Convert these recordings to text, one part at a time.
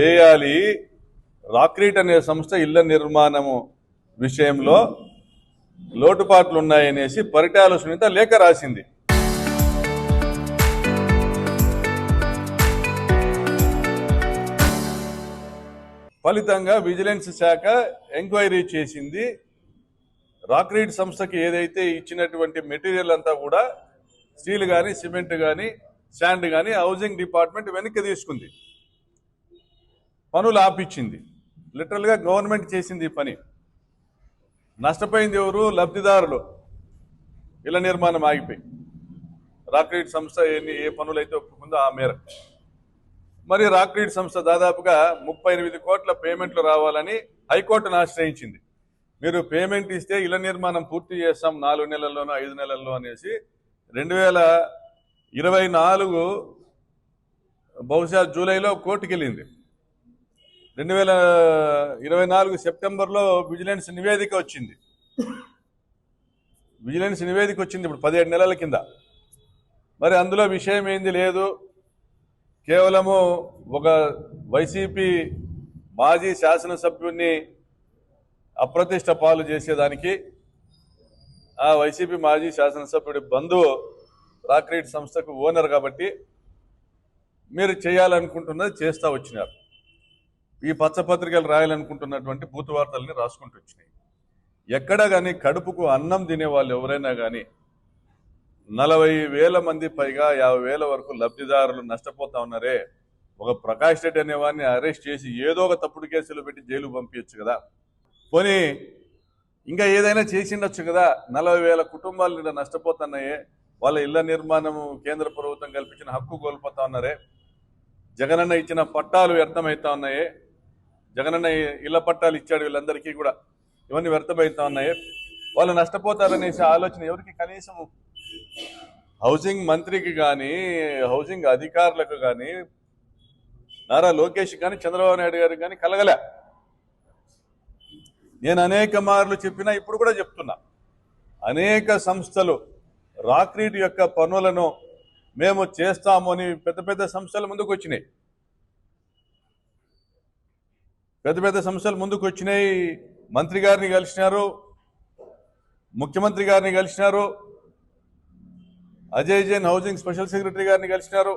చేయాలి. రాక్రీట్ అనే సంస్థ ఇళ్ల నిర్మాణము విషయంలో లోటుపాట్లు ఉన్నాయనేసి పరిటాల సునీత లేఖ రాసింది. ఫలితంగా విజిలెన్స్ శాఖ ఎంక్వైరీ చేసింది. రాక్రీట్ సంస్థకి ఏదైతే ఇచ్చినటువంటి మెటీరియల్ అంతా కూడా స్టీల్ కానీ, సిమెంట్ కానీ, శాండ్ కానీ హౌసింగ్ డిపార్ట్మెంట్ వెనక్కి తీసుకుంది, పనులు ఆపిచ్చింది. లిటరల్గా గవర్నమెంట్ చేసింది ఈ పని. నష్టపోయింది ఎవరు? లబ్ధిదారులు. ఇళ్ల నిర్మాణం ఆగిపోయి రాక్రీట్ సంస్థ ఏ పనులు అయితే ఒప్పుకుందో ఆ మేరకు. మరి రాక్రీట్ సంస్థ దాదాపుగా 38 కోట్ల పేమెంట్లు రావాలని హైకోర్టును ఆశ్రయించింది. మీరు పేమెంట్ ఇస్తే ఇళ్ల నిర్మాణం పూర్తి చేస్తాం 4 నెలల్లోనో 5 నెలల్లో అనేసి 2024 బహుశా జూలైలో కోర్టుకు వెళ్ళింది. 2024 సెప్టెంబర్లో విజిలెన్స్ నివేదిక వచ్చింది. ఇప్పుడు 17 నెలల కింద. మరి అందులో విషయం ఏంది లేదు, కేవలము ఒక వైసీపీ మాజీ శాసనసభ్యుడిని అప్రతిష్ట పాలు చేసేదానికి ఆ వైసీపీ మాజీ శాసనసభ్యుడి బంధువు రాక్రీట్ సంస్థకు ఓనర్ కాబట్టి మీరు చేయాలనుకుంటున్నది చేస్తూ వచ్చినారు. ఈ పచ్చపత్రికలు రాయాలనుకుంటున్నటువంటి బూతు వార్తల్ని రాసుకుంటూ వచ్చినాయి. ఎక్కడ కానీ కడుపుకు అన్నం తినే వాళ్ళు ఎవరైనా కానీ 40,000 మంది పైగా 50,000 వరకు లబ్ధిదారులు నష్టపోతా ఉన్నారే. ఒక ప్రకాష్ రెడ్డి అనే వాడిని అరెస్ట్ చేసి ఏదో ఒక తప్పుడు కేసులు పెట్టి జైలు పంపించచ్చు కదా, పోనీ ఇంకా ఏదైనా చేసిండొచ్చు కదా. 40,000 కుటుంబాలు నష్టపోతున్నాయే, వాళ్ళ ఇళ్ల నిర్మాణము కేంద్ర ప్రభుత్వం కల్పించిన హక్కు కోల్పోతా ఉన్నారే, జగనన్న ఇచ్చిన పట్టాలు వ్యర్థమవుతా ఉన్నాయే, జగనన్న ఇళ్ల పట్టాలు ఇచ్చాడు వీళ్ళందరికీ కూడా, ఇవన్నీ వ్యర్థమవుతా ఉన్నాయి. వాళ్ళు నష్టపోతారనేసి ఆలోచన ఎవరికి? కనీసం హౌసింగ్ మంత్రికి కానీ, హౌసింగ్ అధికారులకు కానీ, నారా లోకేష్ కానీ, చంద్రబాబు నాయుడు గారికి కానీ కలగలే. నేను అనేక మార్లు చెప్పినా, ఇప్పుడు కూడా చెప్తున్నా, అనేక సంస్థలు రాక్రీట్ యొక్క పనులను మేము చేస్తాము అని పెద్ద పెద్ద సంస్థలు ముందుకు వచ్చినాయి. మంత్రి గారిని కలిసినారు, ముఖ్యమంత్రి గారిని కలిసినారు, Ajay Jain housing special secretary గారిని కలిసినారు,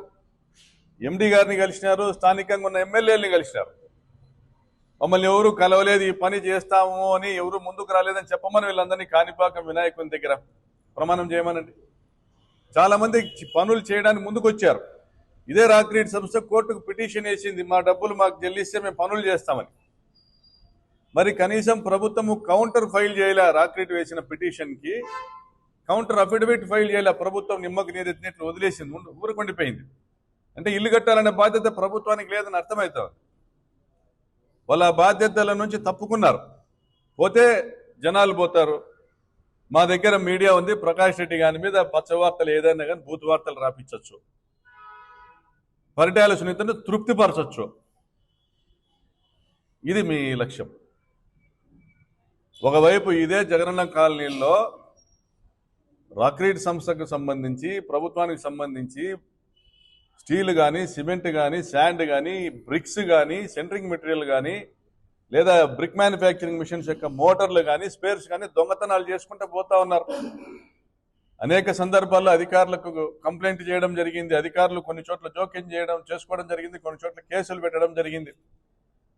ఎండి గారిని కలిసినారు, స్థానికంగా ఉన్న ఎమ్మెల్యేలని కలిసినారు. మమ్మల్ని ఎవరు కలవలేదు, ఈ పని చేస్తాము అని ఎవరు ముందుకు రాలేదని చెప్పమని వీళ్ళందరినీ కాణిపాకం వినాయకుని దగ్గర ప్రమాణం చేయమనండి. చాలా మంది పనులు చేయడానికి ముందుకు వచ్చారు. ఇదే రాక్రీట్ సంస్థ కోర్టుకు పిటిషన్ వేసింది, మా డబ్బులు మాకు చెల్లిస్తే మేము పనులు చేస్తామని. మరి కనీసం ప్రభుత్వము కౌంటర్ ఫైల్ చేయలే. రాక్రీట్ వేసిన పిటిషన్కి కౌంటర్ అఫిడవిట్ ఫైల్ చేయలే. ప్రభుత్వం నిమ్మకు నీరెత్తినట్లు వదిలేసింది, ఊరుకుండిపోయింది. అంటే ఇల్లు కట్టాలనే బాధ్యత ప్రభుత్వానికి లేదని అర్థమవుతుంది. వాళ్ళ బాధ్యతల నుంచి తప్పుకున్నారు. పోతే జనాలు పోతారు. మా దగ్గర మీడియా ఉంది, ప్రకాష్ రెడ్డి గారి మీద పచ్చవార్తలు ఏదైనా కానీ బూతు వార్తలు రాపించవచ్చు, పరిటాల సునీతను తృప్తిపరచవచ్చు. ఇది మీ లక్ష్యం. ఒకవైపు ఇదే జగనన్న కాలనీలో రాక్రీట్ సంస్థకు సంబంధించి, ప్రభుత్వానికి సంబంధించి స్టీల్ కానీ, సిమెంట్ కానీ, శాండ్ కానీ, బ్రిక్స్ కానీ, సెంట్రింగ్ మెటీరియల్ కానీ, లేదా బ్రిక్ మ్యానుఫ్యాక్చరింగ్ మిషన్స్ యొక్క మోటార్లు కానీ, స్పేర్స్ కానీ దొంగతనాలు చేసుకుంటూ పోతా ఉన్నారు. అనేక సందర్భాల్లో అధికారులకు కంప్లైంట్ చేయడం జరిగింది. అధికారులు కొన్ని చోట్ల జోక్యం చేసుకోవడం జరిగింది, కొన్ని చోట్ల కేసులు పెట్టడం జరిగింది.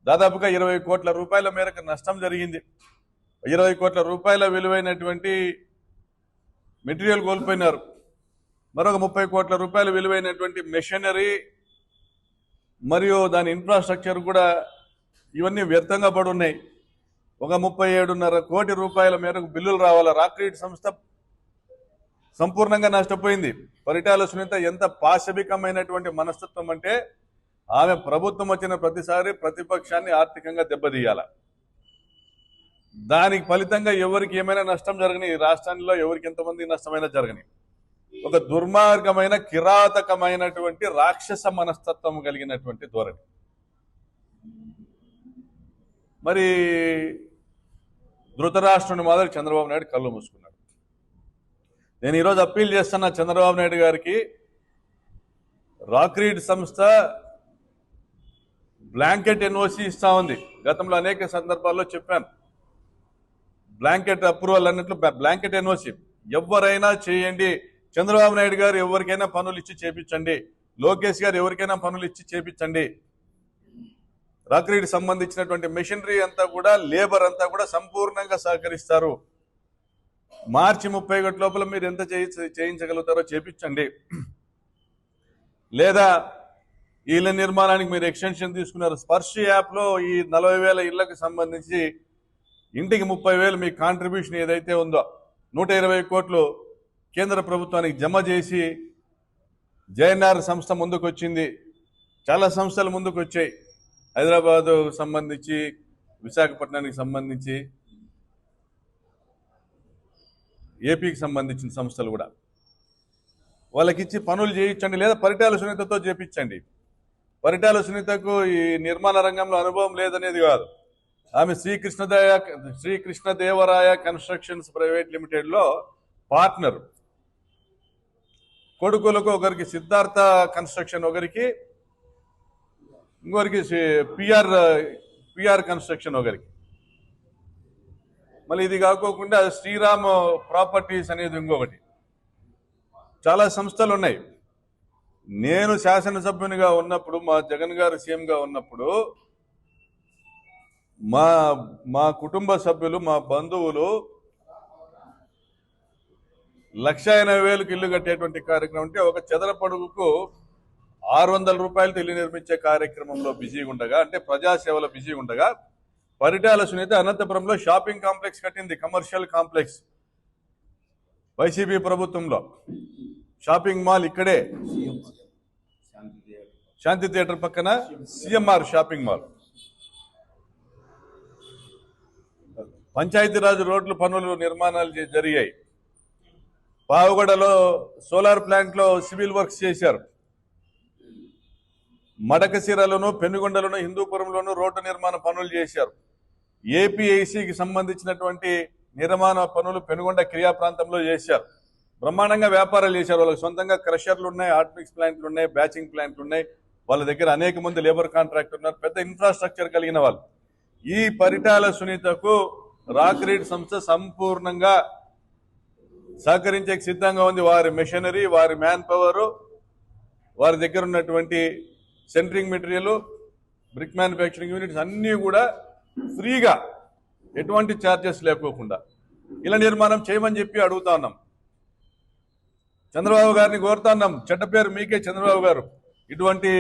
దాదాపుగా 20 కోట్ల రూపాయల మేరకు నష్టం జరిగింది. 20 కోట్ల రూపాయల విలువైనటువంటి మెటీరియల్ కోల్పోయినారు. మరొక 30 కోట్ల రూపాయల విలువైనటువంటి మెషినరీ మరియు దాని ఇన్ఫ్రాస్ట్రక్చర్ కూడా ఇవన్నీ వ్యర్థంగా పడి ఉన్నాయి. ఒక 37.5 కోటి రూపాయల మేరకు బిల్లులు రావాలా. రాక్రీట్ సంస్థ సంపూర్ణంగా నష్టపోయింది. పరిటాల సునీత ఎంత పాశవికమైనటువంటి మనస్తత్వం అంటే, ఆమె ప్రభుత్వం వచ్చిన ప్రతిసారి ప్రతిపక్షాన్ని ఆర్థికంగా దెబ్బతీయాల. దానికి ఫలితంగా ఎవరికి ఏమైనా నష్టం జరగని, ఈ రాష్ట్రంలో ఎవరికి ఎంతమంది నష్టమైనా జరగని ఒక దుర్మార్గమైన, కిరాతకమైనటువంటి రాక్షస మనస్తత్వం కలిగినటువంటి ధోరణి. మరి ధృతరాష్ట్రుని మాదిరి చంద్రబాబు నాయుడు కళ్ళు మూసుకున్నాడు. నేను ఈరోజు అప్పీల్ చేస్తున్నా చంద్రబాబు నాయుడు గారికి, రాక్రీట్ సంస్థ బ్లాంకెట్ ఎన్ఓసి ఇస్తా ఉంది. గతంలో అనేక సందర్భాల్లో చెప్పాను. బ్లాంకెట్ అప్రూవల్ అన్నట్లు బ్లాంకెట్ ఎన్ఓసి ఎవరైనా చేయండి. చంద్రబాబు నాయుడు గారు ఎవరికైనా పనులు ఇచ్చి చేపించండి, లోకేష్ గారు ఎవరికైనా పనులు ఇచ్చి చేపించండి. రాక్రీడ్ సంబంధించినటువంటి మెషినరీ అంతా కూడా, లేబర్ అంతా కూడా సంపూర్ణంగా సహకరిస్తారు. మార్చి 31 లోపల మీరు ఎంత చేయించగలుగుతారో చేపించండి. లేదా ఇళ్ల నిర్మాణానికి మీరు ఎక్స్టెన్షన్ తీసుకున్నారు. స్పర్శ యాప్లో ఈ 40,000 ఇళ్లకు సంబంధించి ఇంటికి 30,000 మీ కాంట్రిబ్యూషన్ ఏదైతే ఉందో 120 కోట్లు కేంద్ర ప్రభుత్వానికి జమ చేసి జేఎన్ఆర్ సంస్థ ముందుకు వచ్చింది. చాలా సంస్థలు ముందుకు వచ్చాయి. హైదరాబాదు సంబంధించి, విశాఖపట్నానికి సంబంధించి, ఏపీకి సంబంధించిన సంస్థలు కూడా వాళ్ళకిచ్చి పనులు చేయించండి. లేదా పరిటాల సునీతతో చేపించండి. పరిటాల సునీతకు ఈ నిర్మాణ రంగంలో అనుభవం లేదనేది కాదు. ఆమె శ్రీకృష్ణదేవరాయ కన్స్ట్రక్షన్స్ ప్రైవేట్ లిమిటెడ్లో పార్ట్నర్. కొడుకులకు ఒకరికి సిద్ధార్థ కన్స్ట్రక్షన్, ఒకరికి ఇంకొకరికి పిఆర్ కన్స్ట్రక్షన్ ఒకరికి. మళ్ళీ ఇది కాకోకుండా శ్రీరామ్ ప్రాపర్టీస్ అనేది ఇంకొకటి. చాలా సంస్థలు ఉన్నాయి. నేను శాసనసభ్యునిగా ఉన్నప్పుడు, మా జగన్ గారు సీఎంగా ఉన్నప్పుడు, మా కుటుంబ సభ్యులు, మా బంధువులు 1,80,000 ఇల్లు కట్టేటువంటి కార్యక్రమం అంటే, ఒక చదరపడుగుకు 600 రూపాయలతో ఇల్లు నిర్మించే కార్యక్రమంలో బిజీగా ఉండగా, అంటే ప్రజాసేవలో బిజీగా ఉండగా, పరిటాల సునీత అనంతపురంలో షాపింగ్ కాంప్లెక్స్ కట్టింది. కమర్షియల్ కాంప్లెక్స్ వైసీపీ ప్రభుత్వంలో. షాపింగ్ మాల్ ఇక్కడే శాంతి థియేటర్ పక్కన సిఎంఆర్ షాపింగ్ మాల్. పంచాయతీరాజ్ రోడ్లు పనులు నిర్మాణాలు జరిగాయి. పావుగడలో సోలార్ ప్లాంట్లో సివిల్ వర్క్స్ చేశారు. మడకశిరలోను, పెనుగొండలోను, హిందూపురంలోను రోడ్డు నిర్మాణ పనులు చేశారు. ఏపీఐసికి సంబంధించినటువంటి నిర్మాణ పనులు పెనుగొండ క్రియా ప్రాంతంలో చేశారు. బ్రహ్మాండంగా వ్యాపారాలు చేశారు. వాళ్ళకి సొంతంగా క్రషర్లు ఉన్నాయి, హాట్ మిక్స్ ప్లాంట్లు ఉన్నాయి, బ్యాచింగ్ ప్లాంట్లు ఉన్నాయి. వాళ్ళ దగ్గర అనేక మంది లేబర్ కాంట్రాక్ట్ ఉన్నారు. పెద్ద ఇన్ఫ్రాస్ట్రక్చర్ కలిగిన వాళ్ళు. ఈ పరిటాల సునీతకు రాక్రీడ్ సంస్థ సంపూర్ణంగా సహకరించే సిద్ధంగా ఉంది. వారి మెషినరీ, వారి మ్యాన్ పవర్, వారి దగ్గర ఉన్నటువంటి centring material, brick manufacturing units అన్నీ కూడా ఫ్రీగా, ఎటువంటి ఛార్జెస్ లేకోకుండా ఇలా నిర్మాణం చేయమని చెప్పి అడుగుతా ఉన్నాం. చంద్రబాబు గారిని కోరుతా ఉన్నాం. చెడ్డ పేరు మీకే చంద్రబాబు గారు. ఇటువంటి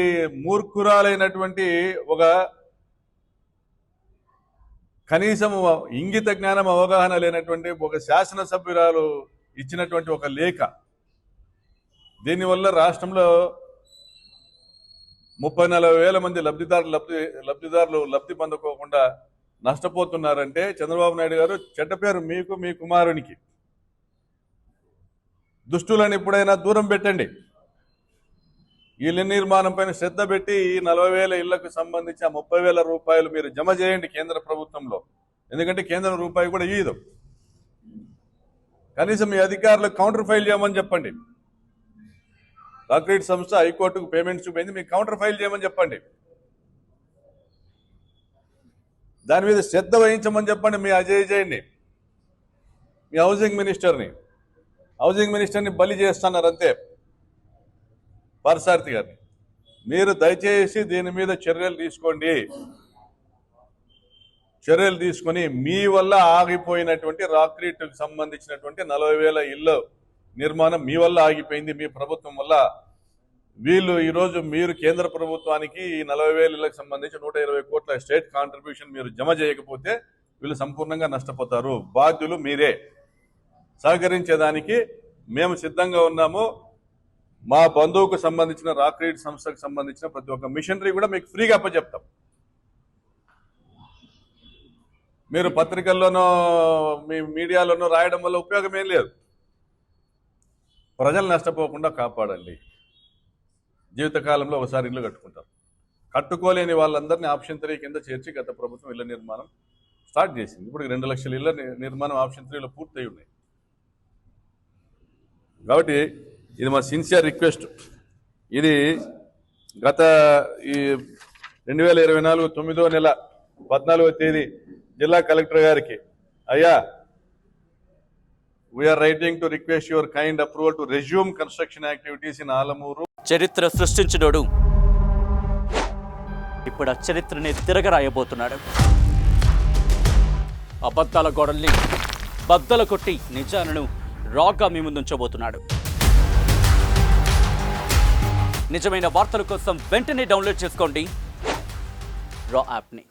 మూర్ఖురాలైనటువంటి, ఒక కనీసం ఇంగిత జ్ఞానం, అవగాహన లేనటువంటి ఒక శాసనసభ్యురాలు ఇచ్చినటువంటి ఒక లేఖ. దీనివల్ల రాష్ట్రంలో 30-40 మంది లబ్ధిదారులు లబ్ధి పొందుకోకుండా నష్టపోతున్నారంటే చంద్రబాబు నాయుడు గారు చెడ్డ పేరు మీకు, మీ కుమారునికి. దుష్టులను ఎప్పుడైనా దూరం పెట్టండి. ఇళ్ల నిర్మాణం పైన శ్రద్ధ పెట్టి ఈ 40,000 ఇళ్లకు సంబంధించి 30,000 రూపాయలు మీరు జమ చేయండి కేంద్ర ప్రభుత్వంలో. ఎందుకంటే కేంద్రం రూపాయి కూడా ఇయ్యదు. కనీసం మీ అధికారులకు కౌంటర్ ఫైల్ చేయమని చెప్పండి. రాక్రీడ్ సంస్థ హైకోర్టుకు పేమెంట్స్ చూపింది, మీకు కౌంటర్ ఫైల్ చేయమని చెప్పండి. దాని మీద శ్రద్ధ వహించమని చెప్పండి మీ అజయ్ జైన్ని, మీ హౌసింగ్ మినిస్టర్ని బలి చేస్తున్నారు అంతే, పార్సారథి గారిని. మీరు దయచేసి దీని మీద చర్యలు తీసుకొని మీ వల్ల ఆగిపోయినటువంటి రాక్రీడ్కి సంబంధించినటువంటి 40,000 ఇళ్ళు నిర్మాణం మీ వల్ల ఆగిపోయింది, మీ ప్రభుత్వం వల్ల. వీళ్ళు ఈరోజు మీరు కేంద్ర ప్రభుత్వానికి ఈ 40,000 ఇళ్లకు సంబంధించి 120 కోట్ల స్టేట్ కాంట్రిబ్యూషన్ మీరు జమ చేయకపోతే వీళ్ళు సంపూర్ణంగా నష్టపోతారు. బాధ్యులు మీరే. సహకరించేదానికి మేము సిద్ధంగా ఉన్నాము. మా బంధువుకు సంబంధించిన రాక్రీడ్ సంస్థకు సంబంధించిన ప్రతి ఒక్క మిషనరీ కూడా మీకు ఫ్రీగా అప్పచెప్తాం. మీరు పత్రికల్లోనో మీ మీడియాలోనో రాయడం వల్ల ఉపయోగం ఏం లేదు. ప్రజలు నష్టపోకుండా కాపాడండి. జీవితకాలంలో ఒకసారి ఇల్లు కట్టుకుంటారు. కట్టుకోలేని వాళ్ళందరినీ ఆప్షన్ 3 కింద చేర్చి గత ప్రభుత్వం ఇళ్ల నిర్మాణం స్టార్ట్ చేసింది. ఇప్పుడు 2 లక్షల ఇళ్ల నిర్మాణం ఆప్షన్ 3లో పూర్తయి ఉన్నాయి. కాబట్టి ఇది మా సిన్సియర్ రిక్వెస్ట్. ఇది గత ఈ 2024 9వ నెల 14వ తేదీ జిల్లా కలెక్టర్ గారికి, అయ్యా, we are writing to request your kind approval to resume construction activities in Alamuru. చరిత్ర సృష్టించినోడు ఇప్పుడు ఆ చరిత్రని తిరగరాయబోతున్నాడు. అబద్ధాల గోడల్ని బద్దలు కొట్టి నిజాలను రాగా మీ ముందుంచబోతున్నాడు. నిజమైన వార్తల కోసం వెంటనే డౌన్లోడ్ చేసుకోండి రా యాప్ని.